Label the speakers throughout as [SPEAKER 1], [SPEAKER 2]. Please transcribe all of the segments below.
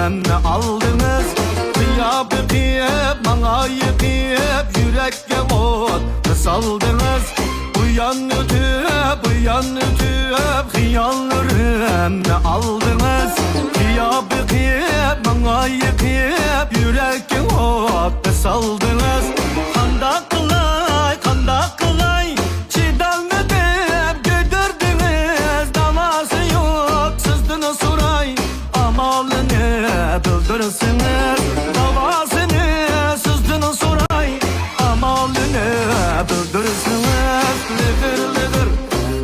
[SPEAKER 1] yüreğimni aldınız. Kıyıp kıyıp bana yıkayıp yürekке ot saldınız. Uyan ötüp hıyallarımni aldınız. Kıyıp kıyıp bana yıkayıp yürekке ot saldınız. Kanda kılay çiğdemledim götürdünüz. Davası yok sızdığını soray, amalını bildirsiniz. Davasını sızdığını soray, amalını bildirsiniz. Lıgır lıgır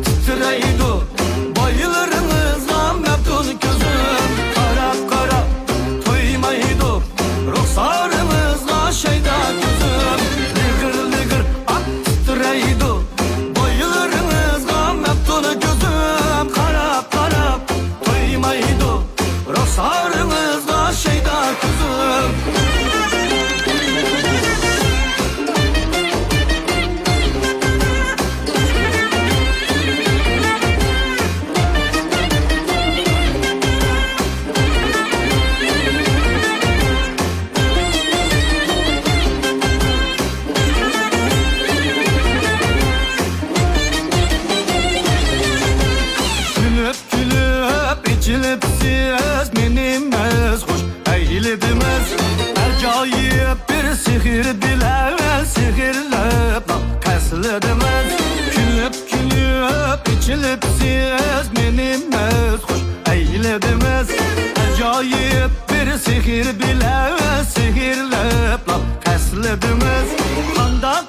[SPEAKER 1] titreydi bayılırınızla meftun gözüm. Karap karap duymaydı ruhsarınızla şeyda gözüm. Lıgır lıgır titreydi bayılırınızla meftun gözüm. Karap karap duymaydı ruhsarınızla şeyda gözüm. İçilip siz menimiz hoş eğilibimiz. Acayip bir sihir bilen sihirlep kesilibimiz. Külüp içilip siz menimiz hoş eğilibimiz. Acayip bir sihir bilen sihirlep kesilibimiz. Kanda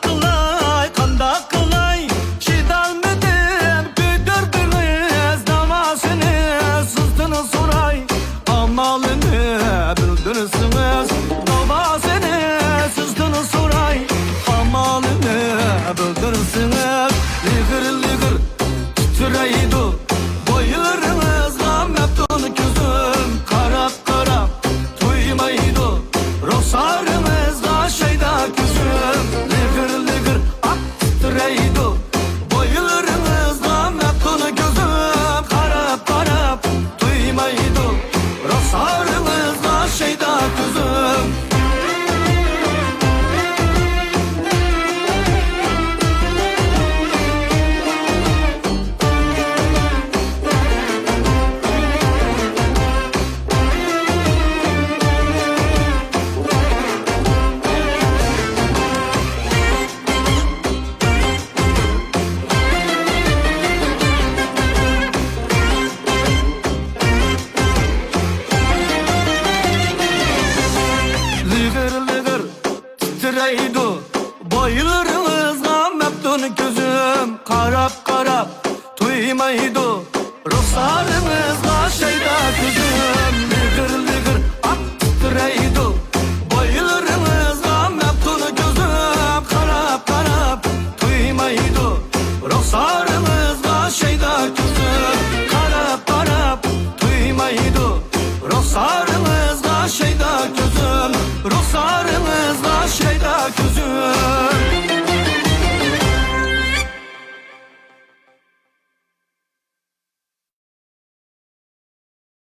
[SPEAKER 1] kılay şidalmedim güdürdünüz. Davasını sızdığını soray, amalını bildirsiniz. Davasını sızdığını soray, amalını bildirsiniz. Lıgır lıgır titreydi bayılırınızla meftun gözüm. Karap karap duymaydı ruhsarınızla şeyda gözüm. Lıgır lıgır titreydi bayılırınızla meftun gözüm. Karap karap duymaydı ruhsarınızla şeyda gözüm. Titreydi bayılırınızla meftun gözüm. Karap karap duymaydı ruhsarınızla şeyda gözüm. Lıgır lıgır titreydi bayılırınızla meftun gözüm. Karap karap duymaydı ruhsarınızla şeyda gözüm. Karap karap duymaydı ruhsarınızla şeyda gözüm. Ruhsarınızla şeyda gözüm.